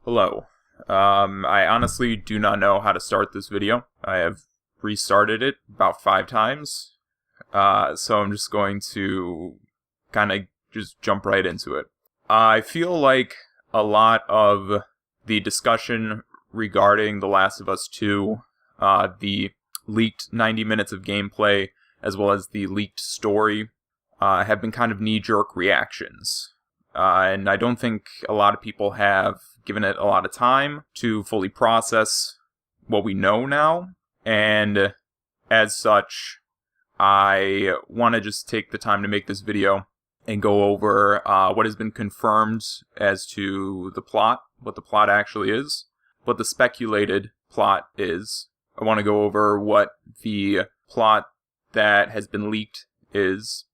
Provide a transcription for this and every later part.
Hello. I honestly do not know how to start this video. I have restarted it about 5 times, so I'm just going to kind of just jump right into it. I feel like a lot of the discussion regarding The Last of Us 2, the leaked 90 minutes of gameplay, as well as the leaked story, have been kind of knee-jerk reactions. And I don't think a lot of people have given it a lot of time to fully process what we know now. And as such, I want to just take the time to make this video and go over what has been confirmed as to the plot, what the plot actually is, what the speculated plot is. I want to go over what the plot that has been leaked is.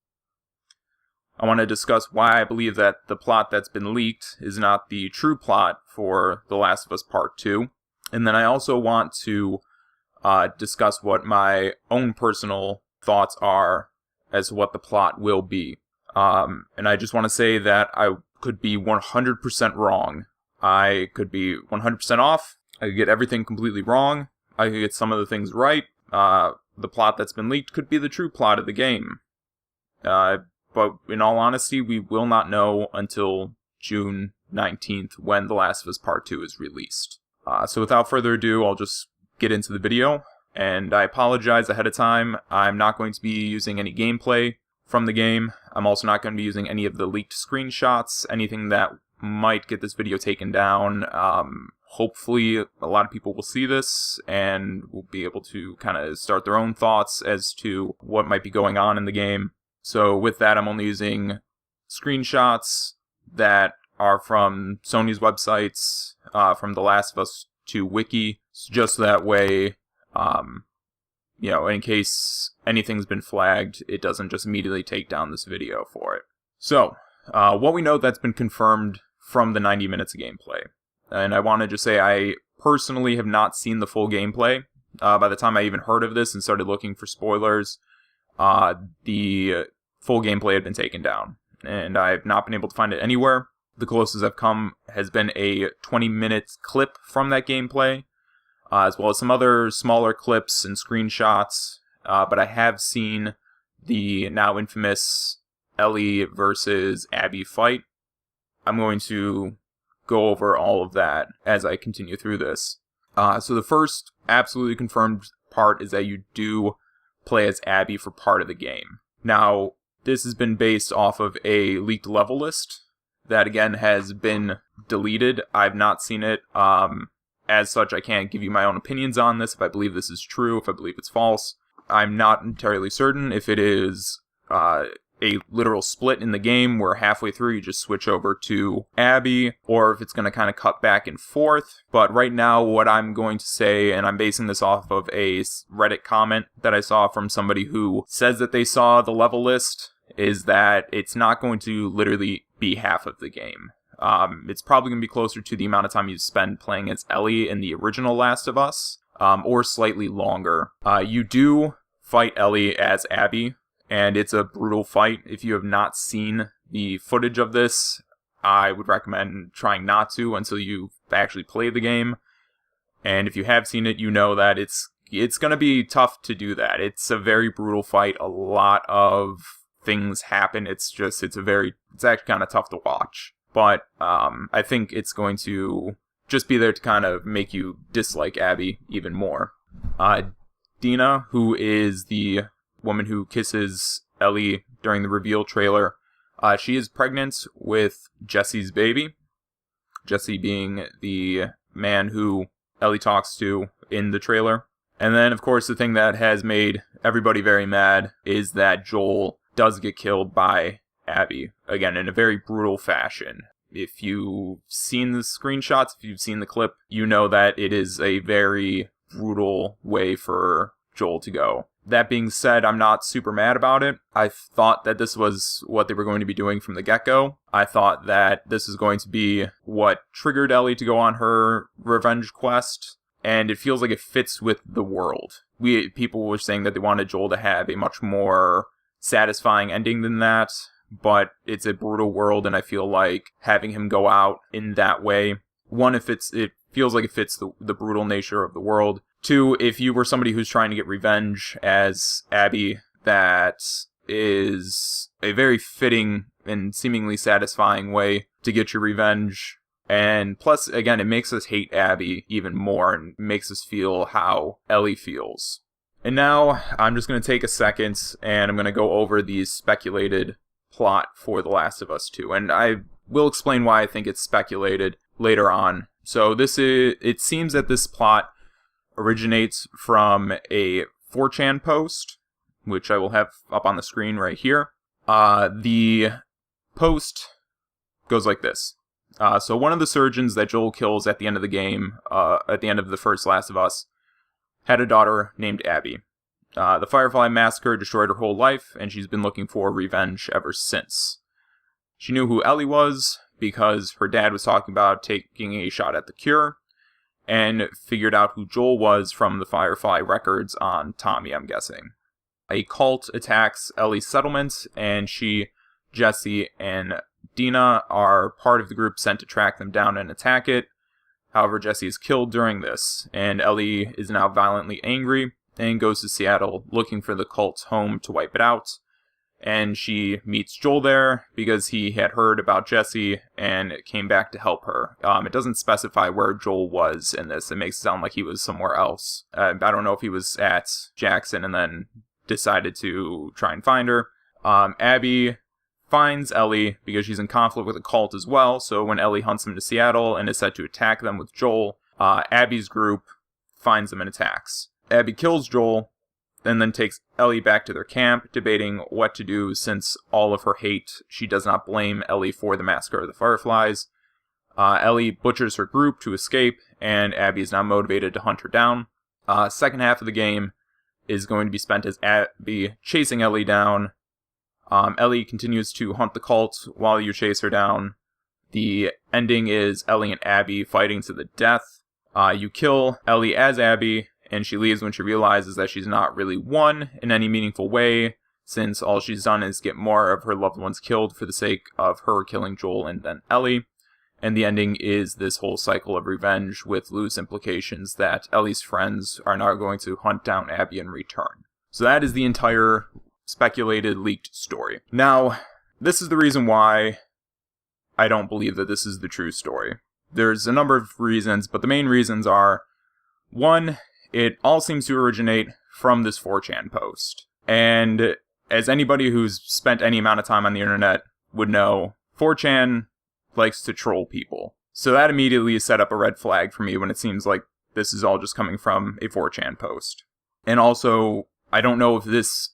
I want to discuss why I believe that the plot that's been leaked is not the true plot for The Last of Us Part 2. And then I also want to discuss what my own personal thoughts are as to what the plot will be. And I just want to say that I could be 100% wrong. I could be 100% off. I could get everything completely wrong. I could get some of the things right. The plot that's been leaked could be the true plot of the game. But in all honesty, we will not know until June 19th when The Last of Us Part 2 is released. So without further ado, I'll just get into the video. And I apologize ahead of time. I'm not going to be using any gameplay from the game. I'm also not going to be using any of the leaked screenshots, anything that might get this video taken down. Hopefully, a lot of people will see this and will be able to kind of start their own thoughts as to what might be going on in the game. So with that, I'm only using screenshots that are from Sony's websites, from The Last of Us 2 wiki, just that way, in case anything's been flagged, it doesn't just immediately take down this video for it. So, what we know that's been confirmed from the 90 minutes of gameplay. And I want to just say I personally have not seen the full gameplay. By the time I even heard of this and started looking for spoilers, the full gameplay had been taken down, and I've not been able to find it anywhere. The closest I've come has been a 20-minute clip from that gameplay, as well as some other smaller clips and screenshots, but I have seen the now infamous Ellie versus Abby fight. I'm going to go over all of that as I continue through this. So the first absolutely confirmed part is that you do play as Abby for part of the game. Now, this has been based off of a leaked level list that, again, has been deleted. I've not seen it. As such, I can't give you my own opinions on this, if I believe this is true, if I believe it's false. I'm not entirely certain if it is a literal split in the game where halfway through you just switch over to Abby, or if it's going to kind of cut back and forth. But right now, what I'm going to say, and I'm basing this off of a Reddit comment that I saw from somebody who says that they saw the level list, is that it's not going to literally be half of the game. It's probably going to be closer to the amount of time you spend playing as Ellie in the original Last of Us, or slightly longer. You do fight Ellie as Abby, and it's a brutal fight. If you have not seen the footage of this, I would recommend trying not to until you've actually played the game. And if you have seen it, you know that it's going to be tough to do that. It's a very brutal fight. A lot of things happen. It's actually kind of tough to watch. But I think it's going to just be there to kind of make you dislike Abby even more. Dina, who is the woman who kisses Ellie during the reveal trailer, she is pregnant with Jesse's baby. Jesse being the man who Ellie talks to in the trailer. And then, of course, the thing that has made everybody very mad is that Joel does get killed by Abby, again, in a very brutal fashion. If you've seen the screenshots, if you've seen the clip, you know that it is a very brutal way for Joel to go. That being said, I'm not super mad about it. I thought that this was what they were going to be doing from the get-go. I thought that this is going to be what triggered Ellie to go on her revenge quest, and it feels like it fits with the world. People were saying that they wanted Joel to have a much more satisfying ending than that, but it's a brutal world, and I feel like having him go out in that way one, if it feels like it fits the brutal nature of the world. Two, if you were somebody who's trying to get revenge as Abby, that is a very fitting and seemingly satisfying way to get your revenge. And plus, again, it makes us hate Abby even more and makes us feel how Ellie feels. And now I'm just going to take a second and I'm going to go over the speculated plot for The Last of Us 2. And I will explain why I think it's speculated later on. So it seems that this plot originates from a 4chan post, which I will have up on the screen right here. The post goes like this. So one of the surgeons that Joel kills at the end of the game, at the end of the first Last of Us, had a daughter named Abby. The Firefly massacre destroyed her whole life, and she's been looking for revenge ever since. She knew who Ellie was because her dad was talking about taking a shot at the cure, and figured out who Joel was from the Firefly records on Tommy, I'm guessing. A cult attacks Ellie's settlement, and she, Jesse, and Dina are part of the group sent to track them down and attack it. However, Jesse is killed during this, and Ellie is now violently angry and goes to Seattle looking for the cult's home to wipe it out. And she meets Joel there because he had heard about Jesse and came back to help her. It doesn't specify where Joel was in this. It makes it sound like he was somewhere else. I don't know if he was at Jackson and then decided to try and find her. Abby finds Ellie because she's in conflict with the cult as well. So when Ellie hunts them to Seattle and is set to attack them with Joel, Abby's group finds them and attacks. Abby kills Joel and then takes Ellie back to their camp, debating what to do since all of her hate. She does not blame Ellie for the massacre of the Fireflies. Ellie butchers her group to escape, and Abby is now motivated to hunt her down. Second half of the game is going to be spent as Abby chasing Ellie down. Ellie continues to hunt the cult while you chase her down. The ending is Ellie and Abby fighting to the death. You kill Ellie as Abby, and she leaves when she realizes that she's not really won in any meaningful way, since all she's done is get more of her loved ones killed for the sake of her killing Joel and then Ellie. And the ending is this whole cycle of revenge with loose implications that Ellie's friends are now going to hunt down Abby in return. So that is the entire speculated, leaked story. Now, this is the reason why I don't believe that this is the true story. There's a number of reasons, but the main reasons are, one, it all seems to originate from this 4chan post. And as anybody who's spent any amount of time on the internet would know, 4chan likes to troll people. So that immediately set up a red flag for me when it seems like this is all just coming from a 4chan post. And also, I don't know if this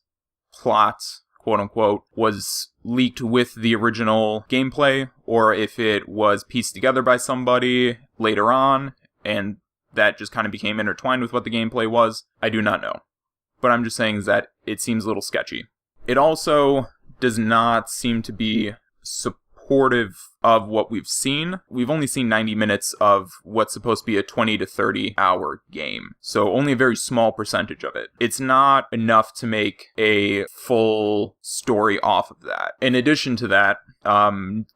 plot, quote unquote, was leaked with the original gameplay, or if it was pieced together by somebody later on, and that just kind of became intertwined with what the gameplay was. I do not know. But I'm just saying that it seems a little sketchy. It also does not seem to be supportive of what we've seen. We've only seen 90 minutes of what's supposed to be a 20 to 30 hour game. So only a very small percentage of it. It's not enough to make a full story off of that. In addition to that,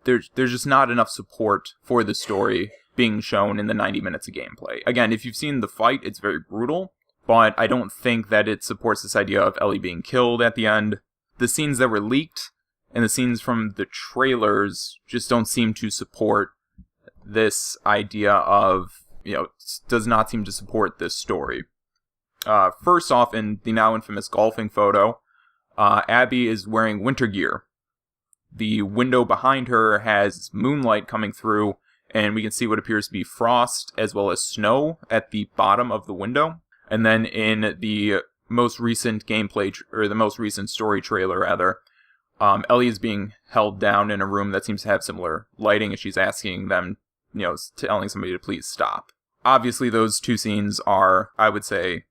there's just not enough support for the story being shown in the 90 minutes of gameplay. Again, if you've seen the fight, it's very brutal, but I don't think that it supports this idea of Ellie being killed at the end. The scenes that were leaked and the scenes from the trailers just don't seem to support this idea of, does not seem to support this story. First off, in the now infamous golfing photo, Abby is wearing winter gear. The window behind her has moonlight coming through, and we can see what appears to be frost as well as snow at the bottom of the window. And then in the most recent gameplay, or the most recent story trailer rather, Ellie is being held down in a room that seems to have similar lighting, and she's asking them, telling somebody to please stop. Obviously, those two scenes are, I would say,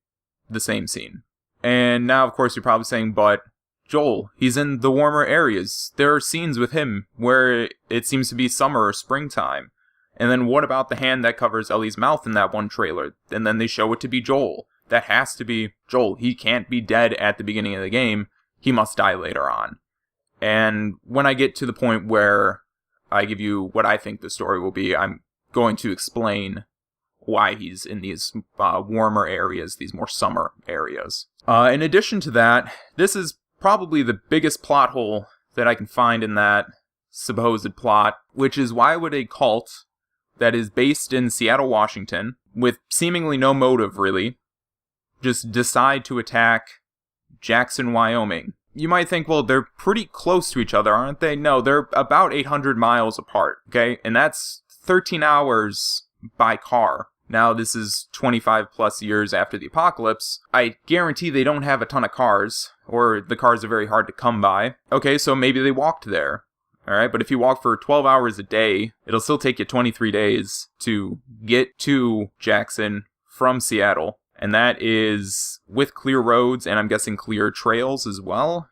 the same scene. And now, of course, you're probably saying, but Joel, he's in the warmer areas. There are scenes with him where it seems to be summer or springtime. And then what about the hand that covers Ellie's mouth in that one trailer? And then they show it to be Joel. That has to be Joel. He can't be dead at the beginning of the game. He must die later on. And when I get to the point where I give you what I think the story will be, I'm going to explain why he's in these warmer areas, these more summer areas. In addition to that, this is probably the biggest plot hole that I can find in that supposed plot, which is why would a cult that is based in Seattle, Washington, with seemingly no motive really, just decide to attack Jackson, Wyoming? You might think, well, they're pretty close to each other, aren't they? No, they're about 800 miles apart, okay? And that's 13 hours by car. Now, this is 25 plus years after the apocalypse. I guarantee they don't have a ton of cars, or the cars are very hard to come by. Okay, so maybe they walked there. Alright, but if you walk for 12 hours a day, it'll still take you 23 days to get to Jackson from Seattle. And that is with clear roads, and I'm guessing clear trails as well.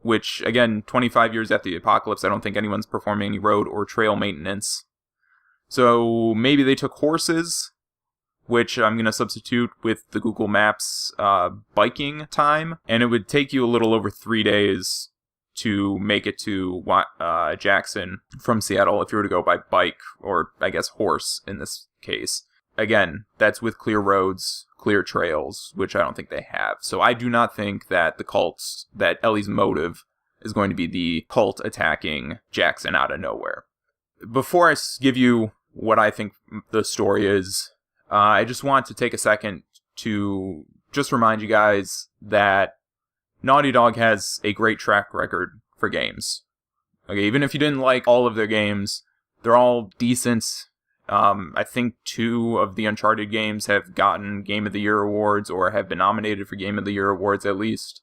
Which, again, 25 years after the apocalypse, I don't think anyone's performing any road or trail maintenance. So maybe they took horses, which I'm going to substitute with the Google Maps biking time. And it would take you a little over 3 days to make it to Jackson from Seattle if you were to go by bike, or I guess horse in this case. Again, that's with clear roads, clear trails, which I don't think they have. So I do not think that that Ellie's motive is going to be the cult attacking Jackson out of nowhere. Before I give you what I think the story is, I just want to take a second to just remind you guys that Naughty Dog has a great track record for games. Okay, even if you didn't like all of their games, they're all decent. I think 2 of the Uncharted games have gotten Game of the Year awards, or have been nominated for Game of the Year awards at least.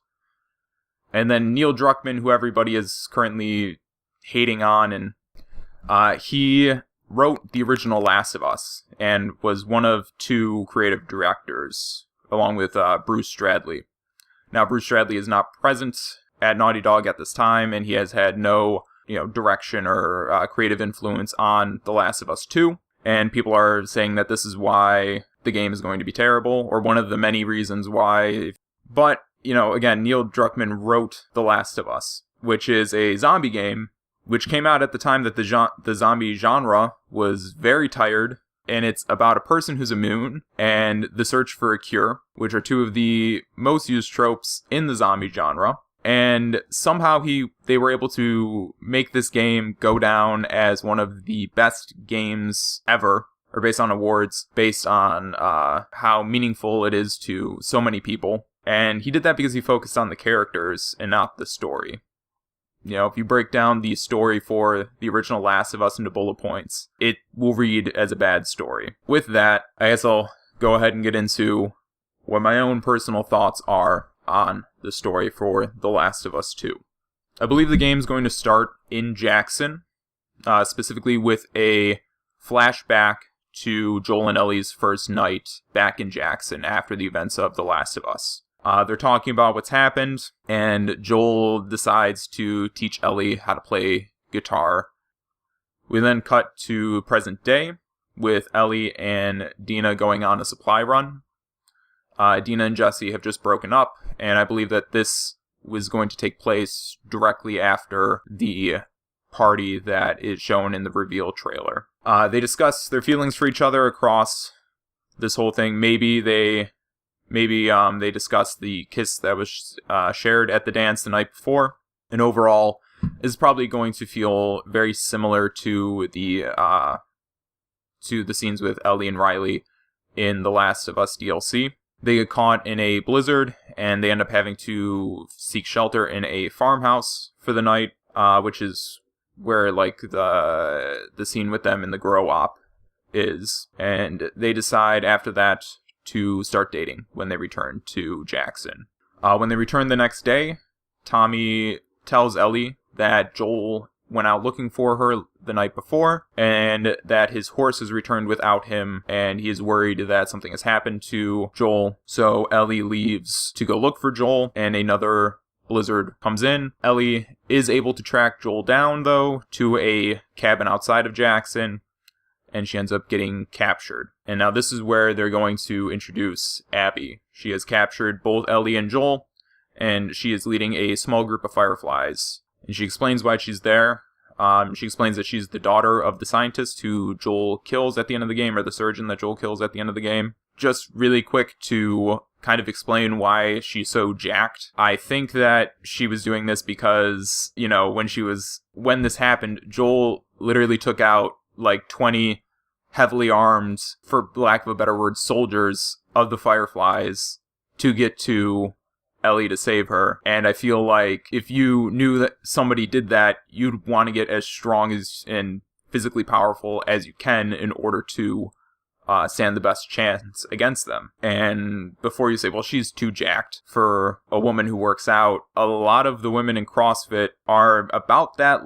And then Neil Druckmann, who everybody is currently hating on, and he wrote the original Last of Us, and was one of 2 creative directors, along with Bruce Stradley. Now, Bruce Stradley is not present at Naughty Dog at this time, and he has had no, direction or creative influence on The Last of Us 2. And people are saying that this is why the game is going to be terrible, or one of the many reasons why. But, again, Neil Druckmann wrote The Last of Us, which is a zombie game, which came out at the time that the zombie genre was very tired. And it's about a person who's immune and the search for a cure, which are 2 of the most used tropes in the zombie genre. And somehow they were able to make this game go down as one of the best games ever, or based on awards, based on how meaningful it is to so many people. And he did that because he focused on the characters and not the story. If you break down the story for the original Last of Us into bullet points, it will read as a bad story. With that, I guess I'll go ahead and get into what my own personal thoughts are on the story for The Last of Us 2. I believe the game's going to start in Jackson, specifically with a flashback to Joel and Ellie's first night back in Jackson after the events of The Last of Us. They're talking about what's happened, and Joel decides to teach Ellie how to play guitar. We then cut to present day, with Ellie and Dina going on a supply run. Dina and Jesse have just broken up, and I believe that this was going to take place directly after the party that is shown in the reveal trailer. They discuss their feelings for each other across this whole thing. Maybe they discussed the kiss that was shared at the dance the night before. And overall, is probably going to feel very similar to the scenes with Ellie and Riley in The Last of Us DLC. They get caught in a blizzard, and they end up having to seek shelter in a farmhouse for the night, which is where the scene with them in the grow op is. And they decide after that to start dating when they return to Jackson. When they return the next day, Tommy tells Ellie that Joel went out looking for her the night before, and that his horse has returned without him, and he is worried that something has happened to Joel. So Ellie leaves to go look for Joel, and another blizzard comes in. Ellie is able to track Joel down, though, to a cabin outside of Jackson, and she ends up getting captured. And now this is where they're going to introduce Abby. She has captured both Ellie and Joel, and she is leading a small group of fireflies. And she explains why she's there. She explains that she's the daughter of the scientist who Joel kills at the end of the game, or the surgeon that Joel kills at the end of the game. Just really quick to kind of explain why she's so jacked. I think that she was doing this because, you know, when this happened, Joel literally took out like 20 heavily armed, for lack of a better word, soldiers of the Fireflies to get to Ellie to save her. And I feel like if you knew that somebody did that, you'd want to get as strong as and physically powerful as you can in order to stand the best chance against them. And before you say, well, she's too jacked for a woman who works out, a lot of the women in CrossFit are about that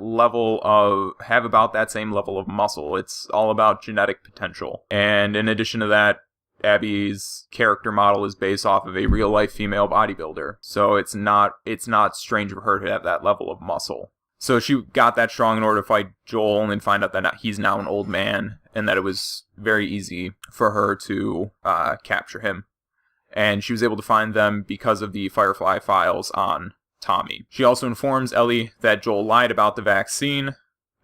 have about that same level of muscle. It's all about genetic potential. And in addition to that, Abby's character model is based off of a real-life female bodybuilder. So it's not strange for her to have that level of muscle. So she got that strong in order to fight Joel, and then find out that he's now an old man, and that it was very easy for her to capture him. And she was able to find them because of the Firefly files on Tommy. She also informs Ellie that Joel lied about the vaccine,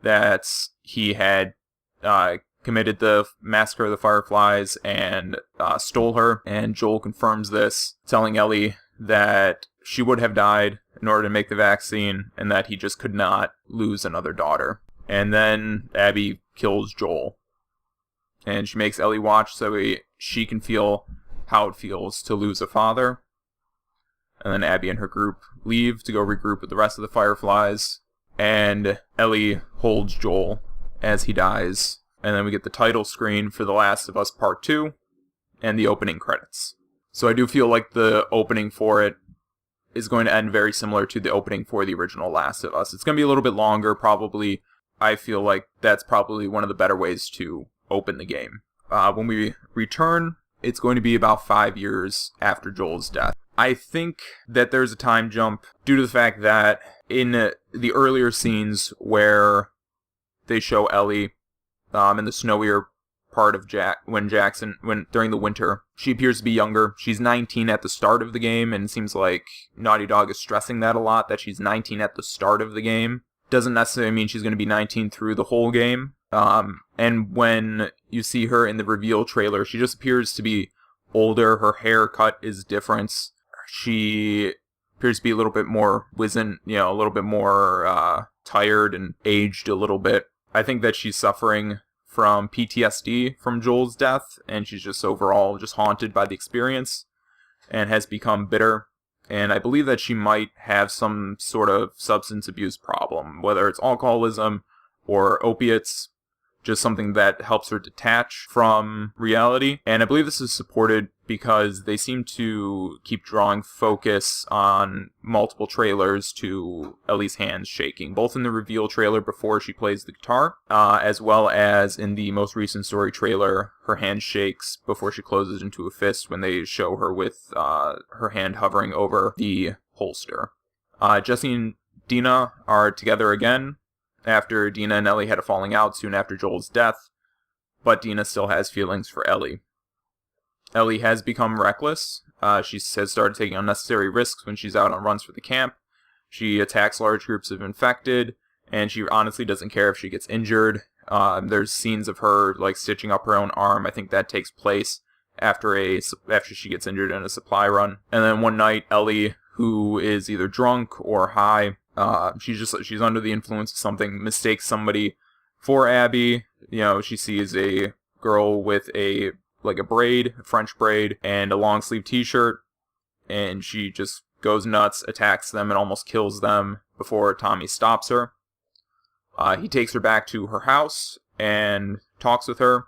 that he had committed the massacre of the Fireflies and stole her. And Joel confirms this, telling Ellie that she would have died in order to make the vaccine, and that he just could not lose another daughter. And then Abby kills Joel. And she makes Ellie watch so she can feel how it feels to lose a father. And then Abby and her group leave to go regroup with the rest of the Fireflies. And Ellie holds Joel as he dies. And then we get the title screen for The Last of Us Part 2 and the opening credits. So I do feel like the opening for it is going to end very similar to the opening for the original Last of Us. It's going to be a little bit longer, probably. I feel like that's probably one of the better ways to open the game. When we return, it's going to be about 5 years after Joel's death. I think that there's a time jump due to the fact that in the earlier scenes where they show Ellie in the snowier part of when during the winter, she appears to be younger. She's 19 at the start of the game, and it seems like Naughty Dog is stressing that a lot, that she's 19 at the start of the game. Doesn't necessarily mean she's going to be 19 through the whole game. And when you see her in the reveal trailer, she just appears to be older. Her haircut is different. She appears to be a little bit more wizened, a little bit more tired and aged a little bit. I think that she's suffering from PTSD from Joel's death, and she's just overall just haunted by the experience and has become bitter. And I believe that she might have some sort of substance abuse problem, whether it's alcoholism or opiates, just something that helps her detach from reality. And I believe this is supported because they seem to keep drawing focus on multiple trailers to Ellie's hands shaking, both in the reveal trailer before she plays the guitar, as well as in the most recent story trailer, her hand shakes before she closes into a fist when they show her with her hand hovering over the holster. Jesse and Dina are together again after Dina and Ellie had a falling out soon after Joel's death, but Dina still has feelings for Ellie. Ellie has become reckless. She has started taking unnecessary risks when she's out on runs for the camp. She attacks large groups of infected, and she honestly doesn't care if she gets injured. There's scenes of her stitching up her own arm. I think that takes place after she gets injured in a supply run. And then one night, Ellie, who is either drunk or high, she's under the influence of something, mistakes somebody for Abby. She sees a girl with a French braid, and a long sleeve t-shirt, and she just goes nuts, attacks them, and almost kills them before Tommy stops her. He takes her back to her house and talks with her.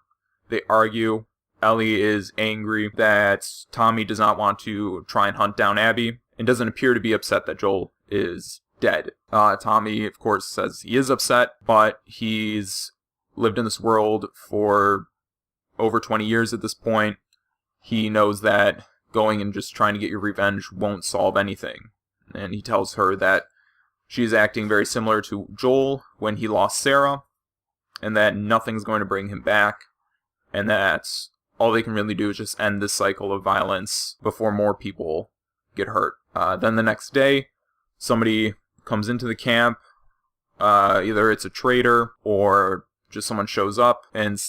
They argue. Ellie is angry that Tommy does not want to try and hunt down Abby, and doesn't appear to be upset that Joel is dead. Tommy, of course, says he is upset, but he's lived in this world for over 20 years at this point. He knows that going and just trying to get your revenge won't solve anything. And he tells her that she's acting very similar to Joel when he lost Sarah, and that nothing's going to bring him back, and that all they can really do is just end this cycle of violence before more people get hurt. Then the next day, somebody comes into the camp, Either it's a traitor or just someone shows up and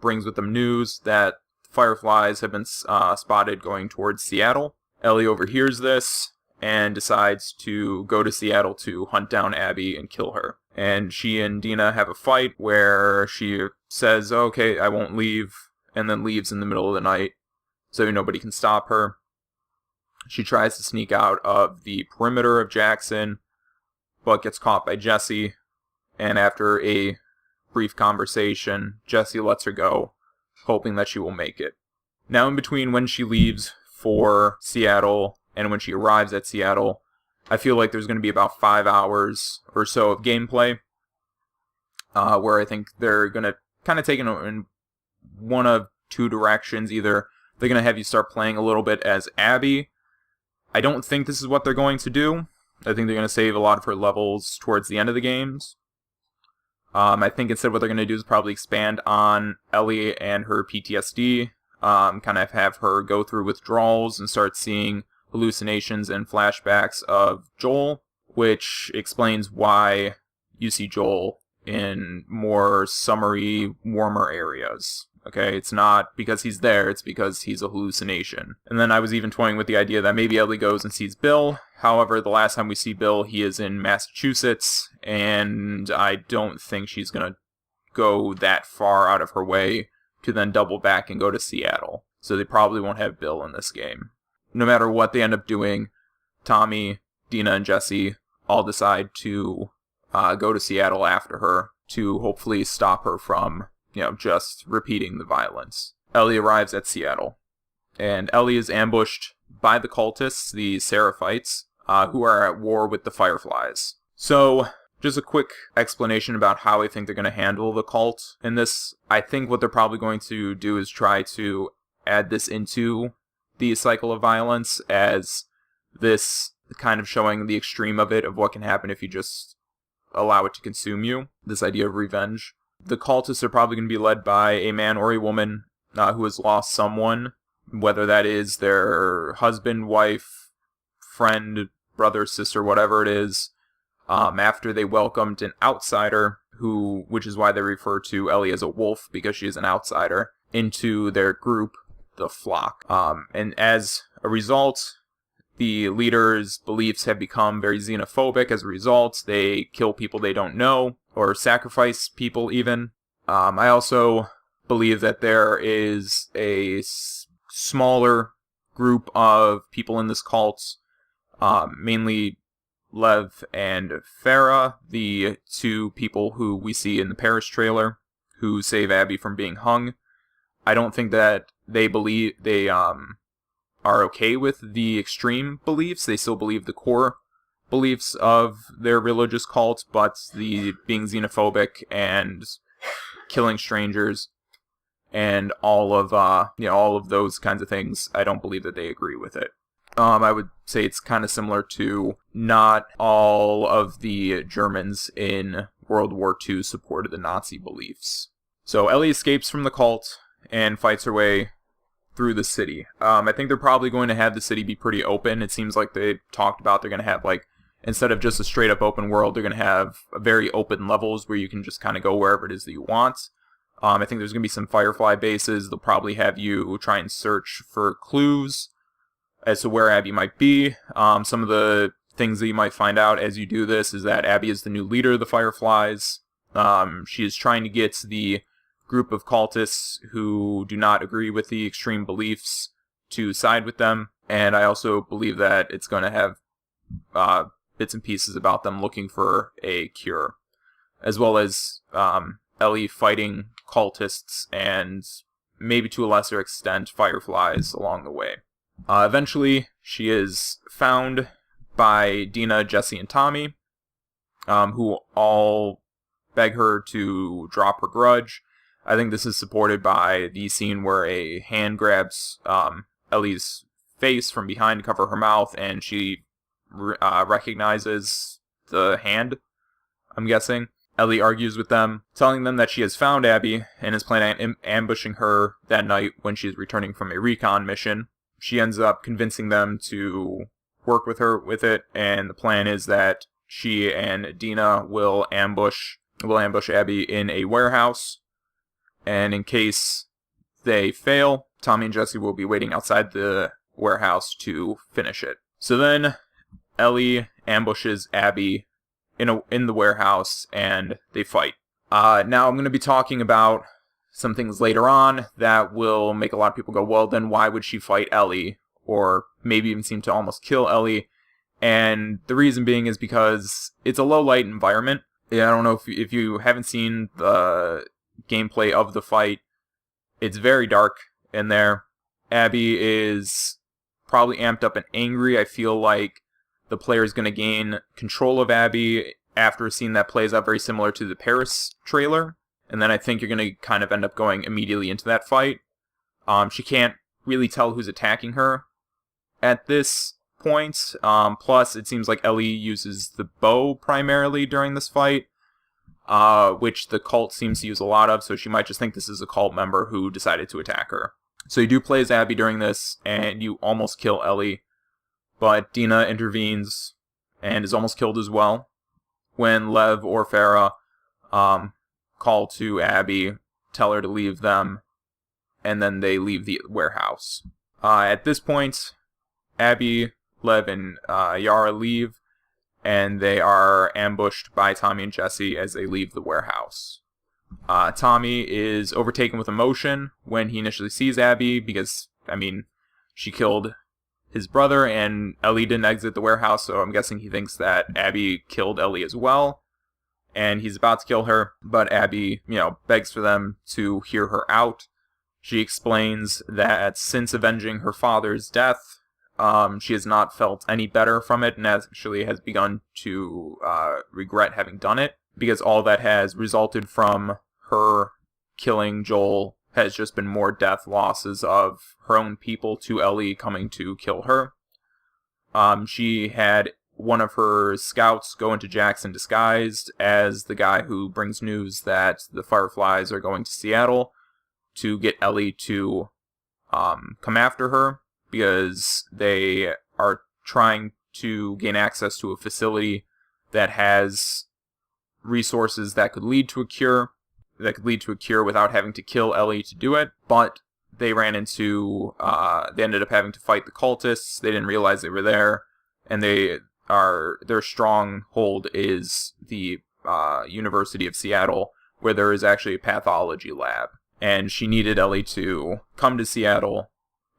brings with them news that fireflies have been spotted going towards Seattle. Ellie overhears this and decides to go to Seattle to hunt down Abby and kill her. And she and Dina have a fight where she says, okay, I won't leave, and then leaves in the middle of the night so nobody can stop her. She tries to sneak out of the perimeter of Jackson, but gets caught by Jesse, and after a brief conversation, Jesse lets her go, hoping that she will make it. Now, in between when she leaves for Seattle and when she arrives at Seattle, I feel like there's going to be about 5 hours or so of gameplay, where I think they're going to kind of take it in one of two directions. Either they're going to have you start playing a little bit as Abby. I don't think this is what they're going to do. I think they're going to save a lot of her levels towards the end of the games. I think instead what they're going to do is probably expand on Ellie and her PTSD, kind of have her go through withdrawals and start seeing hallucinations and flashbacks of Joel, which explains why you see Joel in more summery, warmer areas. Okay, it's not because he's there, it's because he's a hallucination. And then I was even toying with the idea that maybe Ellie goes and sees Bill. However, the last time we see Bill, he is in Massachusetts, and I don't think she's going to go that far out of her way to then double back and go to Seattle. So they probably won't have Bill in this game. No matter what they end up doing, Tommy, Dina, and Jesse all decide to go to Seattle after her to hopefully stop her from just repeating the violence. Ellie arrives at Seattle, and Ellie is ambushed by the cultists, the Seraphites, who are at war with the Fireflies. So, just a quick explanation about how I think they're going to handle the cult in this. I think what they're probably going to do is try to add this into the cycle of violence, as this kind of showing the extreme of it, of what can happen if you just allow it to consume you. This idea of revenge. The cultists are probably going to be led by a man or a woman who has lost someone, whether that is their husband, wife, friend, brother, sister, whatever it is, after they welcomed an outsider, which is why they refer to Ellie as a wolf, because she is an outsider, into their group, the flock. And as a result, the leaders' beliefs have become very xenophobic. As a result, they kill people they don't know, or sacrifice people even. I also believe that there is a smaller group of people in this cult, mainly Lev and Farah, the two people who we see in the Paris trailer, who save Abby from being hung. I don't think that they are okay with the extreme beliefs. They still believe the core beliefs of their religious cult, but the being xenophobic and killing strangers and all of those kinds of things, I don't believe that they agree with it. I would say it's kind of similar to not all of the Germans in World War II supported the Nazi beliefs. So Ellie escapes from the cult and fights her way through the city. I think they're probably going to have the city be pretty open. It seems like they talked about they're going to have, instead of just a straight up open world, they're going to have very open levels where you can just kind of go wherever it is that you want. I think there's going to be some Firefly bases. They'll probably have you try and search for clues as to where Abby might be. Some of the things that you might find out as you do this is that Abby is the new leader of the Fireflies. She is trying to get the group of cultists who do not agree with the extreme beliefs to side with them. And I also believe that it's going to have bits and pieces about them looking for a cure, as well as Ellie fighting cultists and maybe to a lesser extent Fireflies along the way. Eventually, she is found by Dina, Jesse, and Tommy, who all beg her to drop her grudge. I think this is supported by the scene where a hand grabs Ellie's face from behind to cover her mouth, and she recognizes the hand, I'm guessing. Ellie argues with them, telling them that she has found Abby and is planning on ambushing her that night when she is returning from a recon mission. She ends up convincing them to work with her with it, and the plan is that she and Dina will ambush Abby in a warehouse. And in case they fail, Tommy and Jesse will be waiting outside the warehouse to finish it. So then Ellie ambushes Abby in the warehouse, and they fight. Now I'm going to be talking about some things later on that will make a lot of people go, well, then why would she fight Ellie? Or maybe even seem to almost kill Ellie. And the reason being is because it's a low-light environment. I don't know if you haven't seen the gameplay of the fight. It's very dark in there. Abby is probably amped up and angry. I feel like the player is going to gain control of Abby after a scene that plays out very similar to the Paris trailer. And then I think you're going to kind of end up going immediately into that fight. She can't really tell who's attacking her at this point. Plus, it seems like Ellie uses the bow primarily during this fight, which the cult seems to use a lot of, so she might just think this is a cult member who decided to attack her. So you do play as Abby during this, and you almost kill Ellie, but Dina intervenes and is almost killed as well when Lev or Farah call to Abby, tell her to leave them, and then they leave the warehouse. At this point, Abby, Lev, and Yara leave, and they are ambushed by Tommy and Jesse as they leave the warehouse. Tommy is overtaken with emotion when he initially sees Abby because, she killed his brother, and Ellie didn't exit the warehouse, so I'm guessing he thinks that Abby killed Ellie as well, and he's about to kill her, but Abby, begs for them to hear her out. She explains that since avenging her father's death, she has not felt any better from it, and actually has begun to regret having done it, because all that has resulted from her killing Joel has just been more death losses of her own people to Ellie coming to kill her. She had one of her scouts go into Jackson disguised as the guy who brings news that the Fireflies are going to Seattle to get Ellie to come after her, because they are trying to gain access to a facility that has resources that could lead to a cure, without having to kill Ellie to do it. But they they ended up having to fight the cultists. They didn't realize they were there, and their stronghold is the University of Seattle, where there is actually a pathology lab. And she needed Ellie to come to Seattle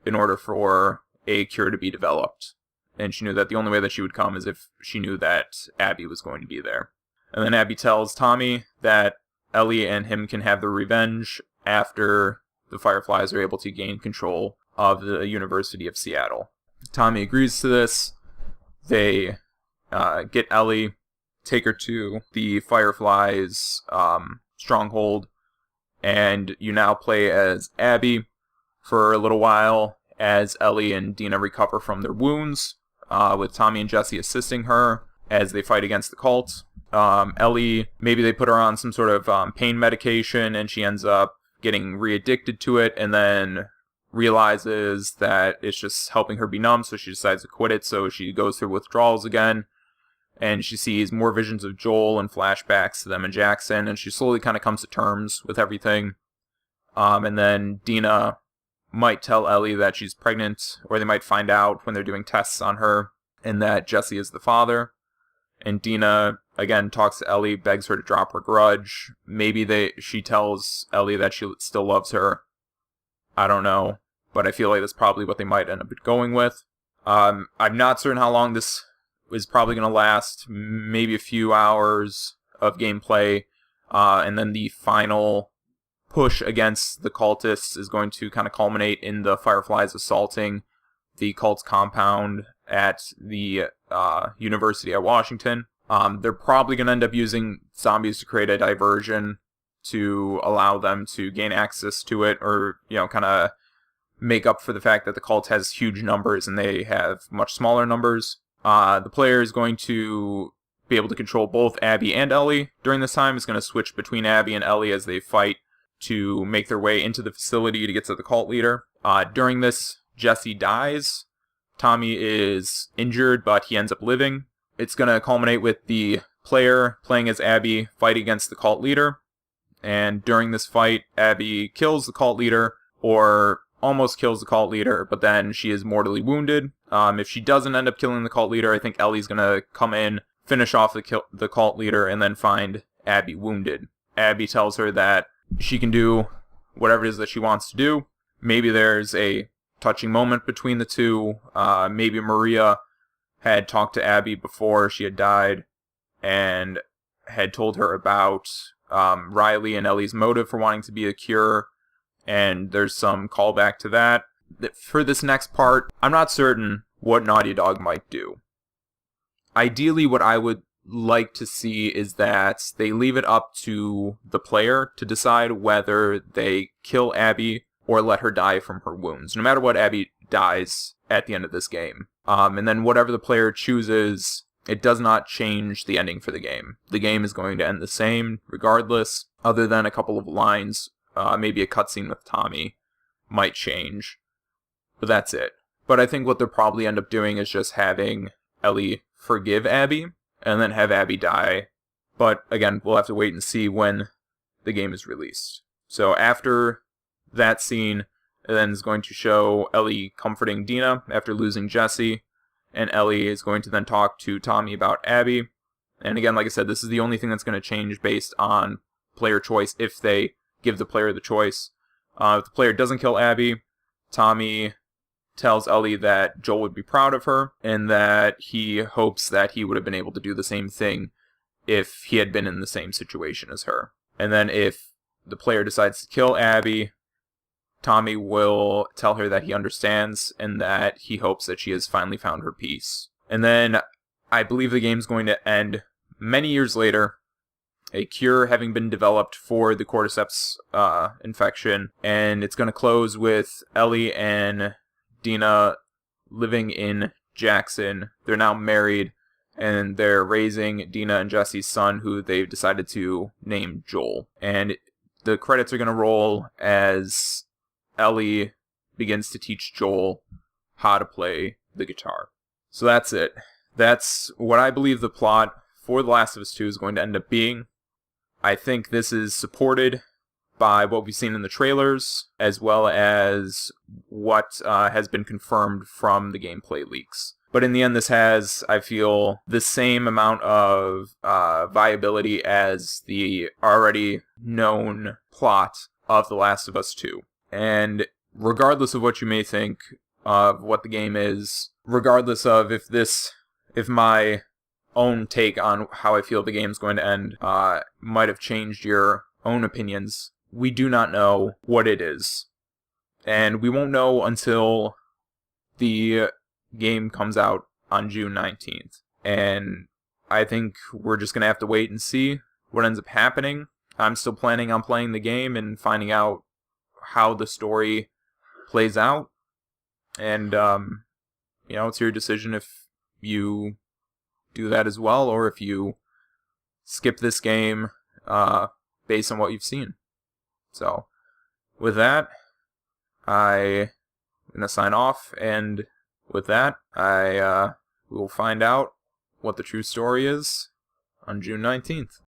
in order for a cure to be developed. And she knew that the only way that she would come is if she knew that Abby was going to be there. And then Abby tells Tommy that Ellie and him can have their revenge after the Fireflies are able to gain control of the University of Seattle. Tommy agrees to this. They get Ellie, take her to the Fireflies' stronghold, and you now play as Abby for a little while as Ellie and Dina recover from their wounds, with Tommy and Jesse assisting her as they fight against the cult. Ellie, maybe they put her on some sort of pain medication, and she ends up getting re-addicted to it, and then realizes that it's just helping her be numb, so she decides to quit it. So she goes through withdrawals again, and she sees more visions of Joel and flashbacks to them and Jackson, and she slowly kind of comes to terms with everything. And then Dina might tell Ellie that she's pregnant, or they might find out when they're doing tests on her, and that Jesse is the father. And Dina, again, talks to Ellie, begs her to drop her grudge. Maybe she tells Ellie that she still loves her. I don't know, but I feel like that's probably what they might end up going with. I'm not certain how long this is probably going to last. Maybe a few hours of gameplay, and then the final push against the cultists is going to kind of culminate in the Fireflies assaulting the cult's compound at the University of Washington. They're probably going to end up using zombies to create a diversion to allow them to gain access to it, or, kind of make up for the fact that the cult has huge numbers and they have much smaller numbers. The player is going to be able to control both Abby and Ellie during this time. It's going to switch between Abby and Ellie as they fight to make their way into the facility to get to the cult leader. During this, Jesse dies. Tommy is injured, but he ends up living. it's going to culminate with the player playing as Abby fight against the cult leader. And during this fight, Abby kills the cult leader, or almost kills the cult leader, but then she is mortally wounded. If she doesn't end up killing the cult leader, I think Ellie's going to come in, finish off the cult leader, and then find Abby wounded. Abby tells her that she can do whatever it is that she wants to do. Maybe there's a touching moment between the two. Maybe Maria had talked to Abby before she had died and had told her about Riley and Ellie's motive for wanting to be a cure, and there's some callback to that. For this next part, I'm not certain what Naughty Dog might do. Ideally, what I would like to see is that they leave it up to the player to decide whether they kill Abby or let her die from her wounds. No matter what, Abby dies at the end of this game. And then whatever the player chooses, it does not change the ending for the game. The game is going to end the same regardless, other than a couple of lines. Maybe a cutscene with Tommy might change. But that's it. But I think what they'll probably end up doing is just having Ellie forgive Abby, and then have Abby die. But again, we'll have to wait and see when the game is released. So after that scene, it then is going to show Ellie comforting Dina after losing Jesse, and Ellie is going to then talk to Tommy about Abby. And again, like I said, this is the only thing that's going to change based on player choice if they give the player the choice. If the player doesn't kill Abby, Tommy tells Ellie that Joel would be proud of her, and that he hopes that he would have been able to do the same thing if he had been in the same situation as her. And then if the player decides to kill Abby, Tommy will tell her that he understands and that he hopes that she has finally found her peace. And then I believe the game's going to end many years later, a cure having been developed for the cordyceps infection, and it's going to close with Ellie and Dina living in Jackson. They're now married, and they're raising Dina and Jesse's son, who they've decided to name Joel. And the credits are going to roll as Ellie begins to teach Joel how to play the guitar. So that's it. That's what I believe the plot for The Last of Us 2 is going to end up being. I think this is supported by what we've seen in the trailers, as well as what has been confirmed from the gameplay leaks. But in the end, this has, I feel, the same amount of viability as the already known plot of The Last of Us 2. And regardless of what you may think of what the game is, regardless of if my own take on how I feel the game's going to end might have changed your own opinions, we do not know what it is. And we won't know until the game comes out on June 19th. And I think we're just going to have to wait and see what ends up happening. I'm still planning on playing the game and finding out how the story plays out. And, it's your decision if you do that as well, or if you skip this game based on what you've seen. So, with that, I'm going to sign off, and with that, we will find out what the true story is on June 19th.